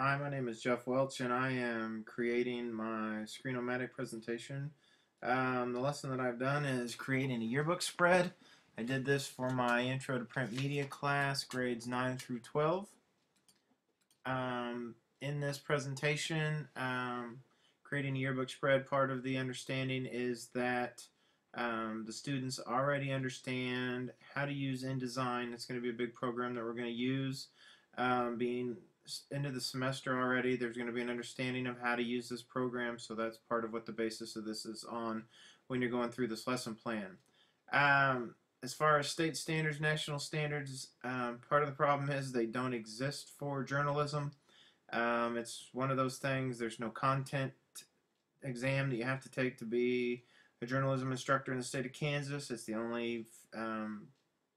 Hi, my name is Jeff Welch, and I am creating my Screen-O-Matic presentation. The lesson that I've done is creating a yearbook spread. I did this for my Intro to Print Media class, grades 9 through 12. In this presentation, creating a yearbook spread, part of the understanding is that the students already understand how to use InDesign. It's going to be a big program that we're going to use. Being into the semester already, there's going to be an understanding of how to use this program, so that's part of what the basis of this is on when you're going through this lesson plan. As far as state standards, national standards, part of the problem is they don't exist for journalism. It's one of those things, there's no content exam that you have to take to be a journalism instructor in the state of Kansas. It's the only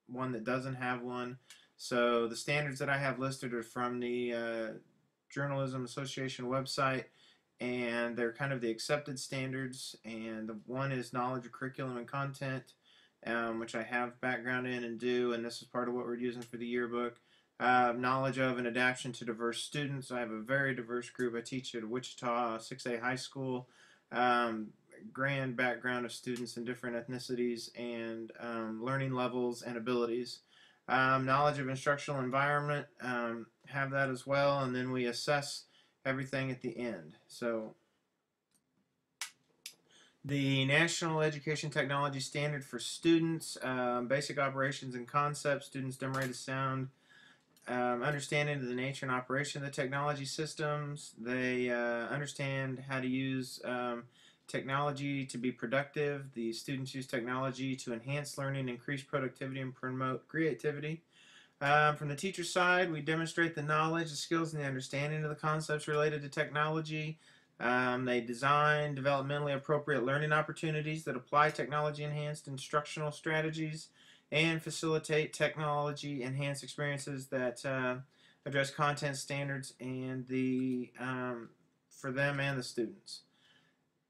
one that doesn't have one. So the standards that I have listed are from the Journalism Association website, and they're kind of the accepted standards. And the one is knowledge of curriculum and content, which I have background in and do, and this is part of what we're using for the yearbook. Knowledge of and adaptation to diverse students. I have a very diverse group. I teach at Wichita 6A High School. Grand background of students in different ethnicities and learning levels and abilities. Knowledge of instructional environment, have that as well, and then we assess everything at the end. So the National Education Technology Standard for students, basic operations and concepts, students demonstrate a sound understanding of the nature and operation of the technology systems. They understand how to use technology to be productive. The students use technology to enhance learning, increase productivity, and promote creativity. From the teacher side, we demonstrate the knowledge, the skills, and the understanding of the concepts related to technology. They design developmentally appropriate learning opportunities that apply technology-enhanced instructional strategies and facilitate technology-enhanced experiences that address content standards and for them and the students.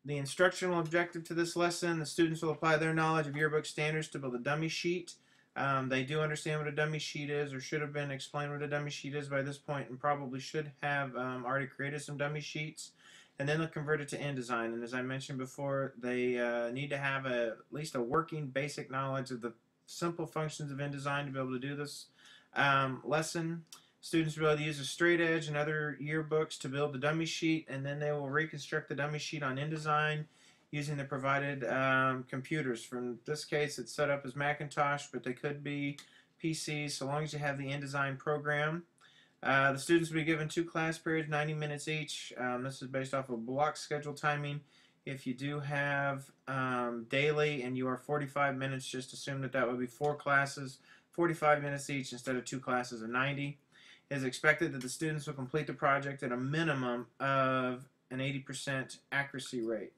The instructional objective to this lesson, the students will apply their knowledge of yearbook standards to build a dummy sheet. They do understand what a dummy sheet is, or should have been explained what a dummy sheet is by this point, and probably should have already created some dummy sheets. And then they'll convert it to InDesign. And as I mentioned before, they need to have at least a working basic knowledge of the simple functions of InDesign to be able to do this lesson. Students will be able to use a straight edge and other yearbooks to build the dummy sheet, and then they will reconstruct the dummy sheet on InDesign using the provided computers. From this case, it's set up as Macintosh, but they could be PCs, so long as you have the InDesign program. The students will be given 2 class periods, 90 minutes each. This is based off of block schedule timing. If you do have daily and you are 45 minutes, just assume that that would be 4 classes, 45 minutes each instead of 2 classes of 90. It is expected that the students will complete the project at a minimum of an 80% accuracy rate.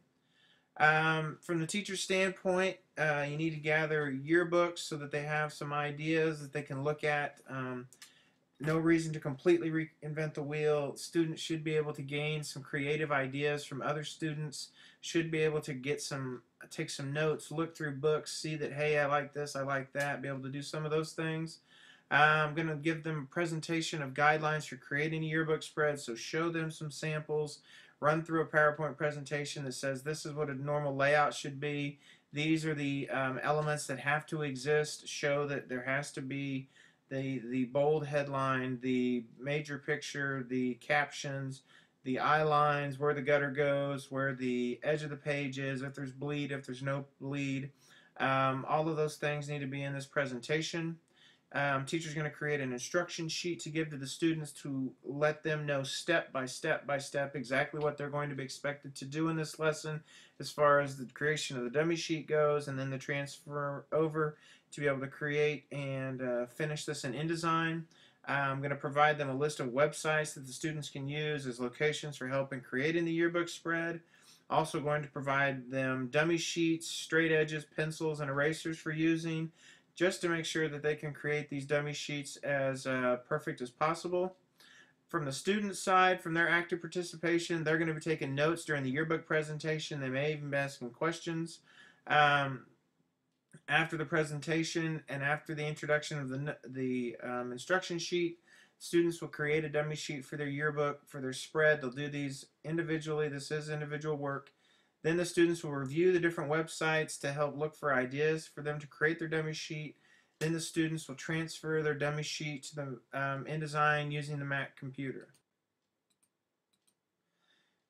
From the teacher's standpoint, you need to gather yearbooks so that they have some ideas that they can look at. No reason to completely reinvent the wheel. Students should be able to gain some creative ideas from other students, should be able to take some notes, look through books, see that, hey, I like this, I like that, be able to do some of those things. I'm going to give them a presentation of guidelines for creating a yearbook spread, so show them some samples, run through a PowerPoint presentation that says this is what a normal layout should be, these are the elements that have to exist, show that there has to be the bold headline, the major picture, the captions, the eye lines, where the gutter goes, where the edge of the page is, if there's bleed, if there's no bleed. All of those things need to be in this presentation. Teacher's going to create an instruction sheet to give to the students to let them know step by step by step exactly what they're going to be expected to do in this lesson as far as the creation of the dummy sheet goes, and then the transfer over to be able to create and finish this in InDesign. I'm going to provide them a list of websites that the students can use as locations for help in creating the yearbook spread. Also going to provide them dummy sheets, straight edges, pencils, and erasers for using, just to make sure that they can create these dummy sheets as perfect as possible. From the student side, from their active participation, they're going to be taking notes during the yearbook presentation. They may even be asking questions. After the presentation and after the introduction of the instruction sheet, Students will create a dummy sheet for their yearbook, for their spread. They'll do these individually. This is individual work. Then the students will review the different websites to help look for ideas for them to create their dummy sheet. Then the students will transfer their dummy sheet to the InDesign using the Mac computer.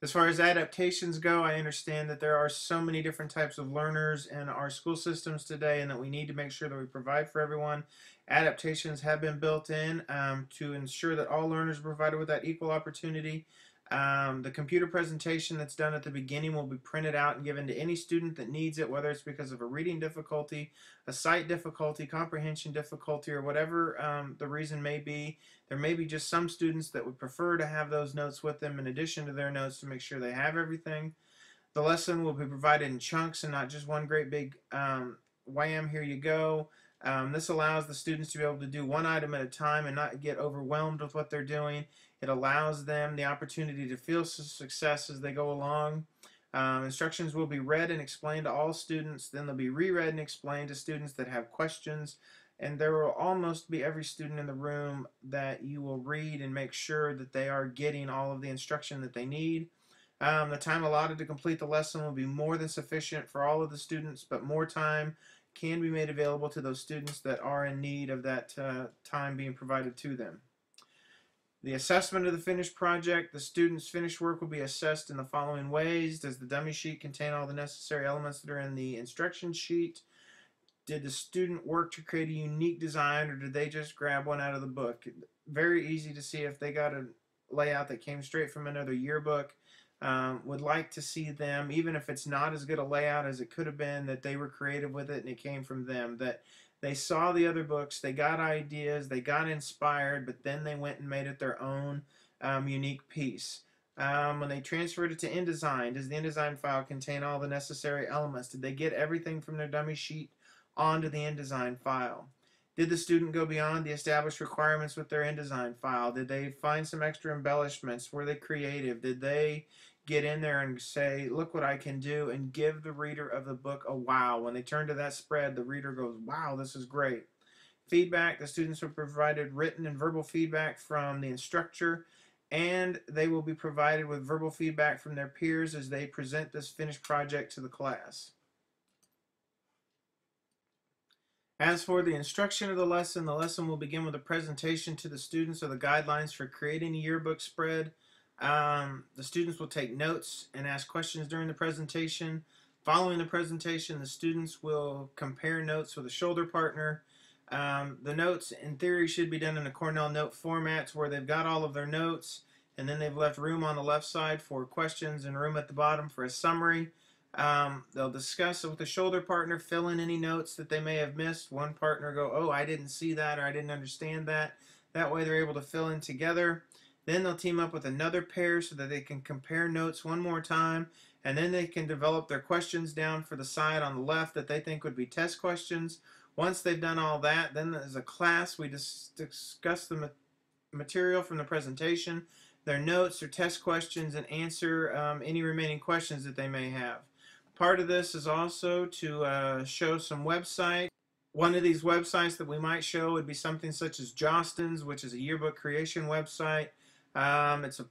As far as adaptations go, I understand that there are so many different types of learners in our school systems today, and that we need to make sure that we provide for everyone. Adaptations have been built in to ensure that all learners are provided with that equal opportunity. The computer presentation that's done at the beginning will be printed out and given to any student that needs it, whether it's because of a reading difficulty, a sight difficulty, comprehension difficulty, or whatever the reason may be. There may be just some students that would prefer to have those notes with them in addition to their notes to make sure they have everything. The lesson will be provided in chunks and not just one great big wham, here you go. This allows the students to be able to do one item at a time and not get overwhelmed with what they're doing. It allows them the opportunity to feel success as they go along. Instructions will be read and explained to all students. Then they'll be reread and explained to students that have questions. And there will almost be every student in the room that you will read and make sure that they are getting all of the instruction that they need. The time allotted to complete the lesson will be more than sufficient for all of the students, but more time can be made available to those students that are in need of that time being provided to them. The assessment of the finished project. The student's finished work will be assessed in the following ways. Does the dummy sheet contain all the necessary elements that are in the instruction sheet? Did the student work to create a unique design, or did they just grab one out of the book? Very easy to see if they got a layout that came straight from another yearbook. Would like to see them, even if it's not as good a layout as it could have been, that they were creative with it and it came from them, that they saw the other books, they got ideas, they got inspired, but then they went and made it their own unique piece. When they transferred it to InDesign, does the InDesign file contain all the necessary elements? Did they get everything from their dummy sheet onto the InDesign file? Did the student go beyond the established requirements with their InDesign file? Did they find some extra embellishments? Were they creative? Did they get in there and say, look what I can do, and give the reader of the book a wow? When they turn to that spread, the reader goes, wow, this is great. Feedback. The students were provided written and verbal feedback from the instructor, and they will be provided with verbal feedback from their peers as they present this finished project to the class. As for the instruction of the lesson will begin with a presentation to the students of the guidelines for creating a yearbook spread. The students will take notes and ask questions during the presentation. Following the presentation, the students will compare notes with a shoulder partner. The notes, in theory, should be done in a Cornell note format where they've got all of their notes, and then they've left room on the left side for questions and room at the bottom for a summary. They'll discuss it with the shoulder partner, fill in any notes that they may have missed. One partner go, oh, I didn't see that, or I didn't understand that. That way they're able to fill in together. Then they'll team up with another pair so that they can compare notes one more time, and then they can develop their questions down for the side on the left that they think would be test questions. Once they've done all that, then as a class we discuss the material from the presentation, their notes, their test questions, and answer any remaining questions that they may have. Part of this is also to show some websites. One of these websites that we might show would be something such as Jostens, which is a yearbook creation website. It's a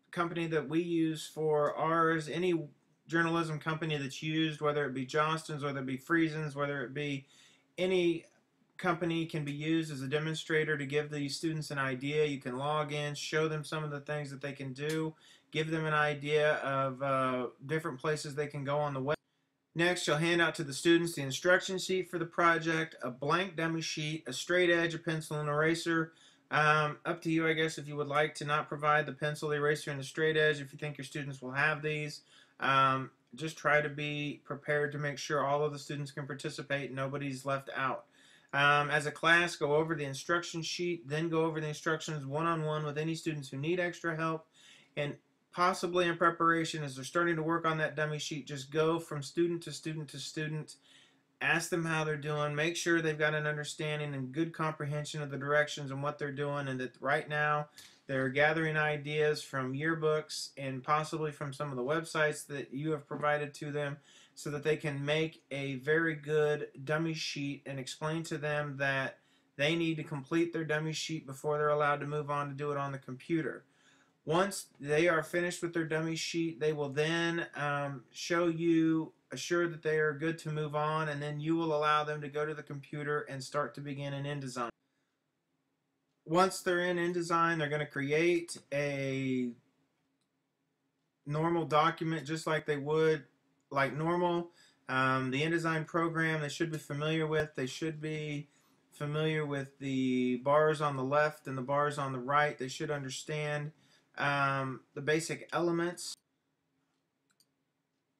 company that we use for ours. Any journalism company that's used, whether it be Jostens, whether it be Friesens, whether it be any company, can be used as a demonstrator to give the students an idea. You can log in, show them some of the things that they can do, give them an idea of different places they can go on the web. Next, you'll hand out to the students the instruction sheet for the project, a blank dummy sheet, a straight edge, a pencil, and eraser. Up to you, I guess, if you would like to not provide the pencil, the eraser, and the straight edge. If you think your students will have these, just try to be prepared to make sure all of the students can participate and nobody's left out. As a class, go over the instruction sheet, then go over the instructions one-on-one with any students who need extra help, and possibly in preparation as they're starting to work on that dummy sheet, just go from student to student to student. Ask them how they're doing. Make sure they've got an understanding and good comprehension of the directions and what they're doing, and that right now they're gathering ideas from yearbooks and possibly from some of the websites that you have provided to them so that they can make a very good dummy sheet and explain to them that They need to complete their dummy sheet before they're allowed to move on to do it on the computer. Once they are finished with their dummy sheet, they will then assure that they are good to move on, and then you will allow them to go to the computer and start to begin an InDesign. Once they're in InDesign, they're going to create a normal document just like they would like normal. The InDesign program they should be familiar with. They should be familiar with the bars on the left and the bars on the right. They should understand the basic elements,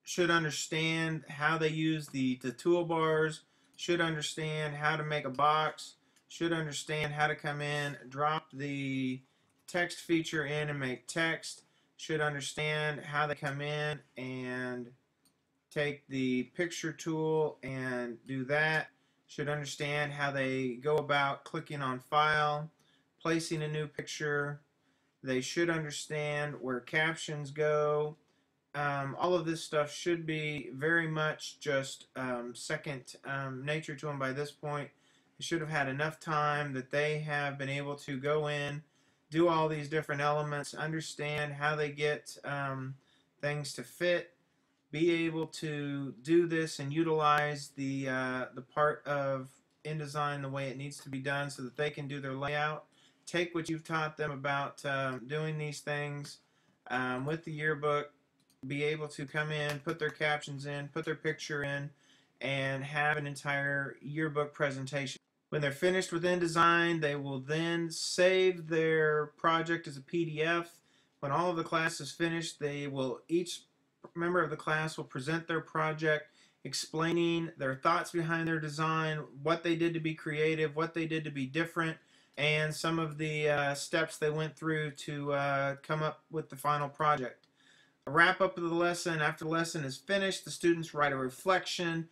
should understand how they use the toolbars, should understand how to make a box, should understand how to come in, drop the text feature in and make text, should understand how they come in and take the picture tool and do that, should understand how they go about clicking on file, placing a new picture. They should understand where captions go. All of this stuff should be very much just second nature to them by this point. They should have had enough time that they have been able to go in, do all these different elements, understand how they get things to fit, be able to do this and utilize the part of InDesign the way it needs to be done so that they can do their layout. Take what you've taught them about doing these things with the yearbook, be able to come in, put their captions in, put their picture in, and have an entire yearbook presentation. When they're finished with InDesign, they will then save their project as a PDF. When all of the class is finished, each member of the class will present their project, explaining their thoughts behind their design, what they did to be creative, what they did to be different, and some of the steps they went through to come up with the final project. A wrap up of the lesson. After the lesson is finished, the students write a reflection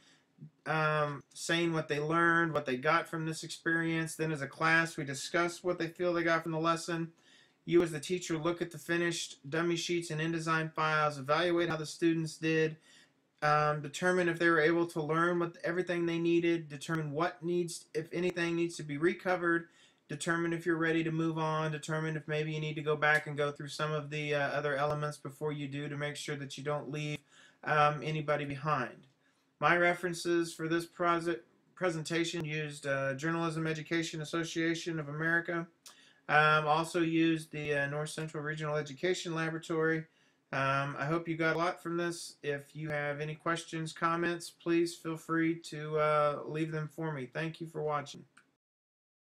saying what they learned, what they got from this experience. Then as a class, we discuss what they feel they got from the lesson. You as the teacher look at the finished dummy sheets and InDesign files, evaluate how the students did, determine if they were able to learn everything they needed, determine what needs, if anything needs to be recovered, determine if you're ready to move on, determine if maybe you need to go back and go through some of the other elements before you do to make sure that you don't leave anybody behind. My references for this presentation used Journalism Education Association of America. Also used the North Central Regional Education Laboratory. I hope you got a lot from this. If you have any questions, comments, please feel free to leave them for me. Thank you for watching.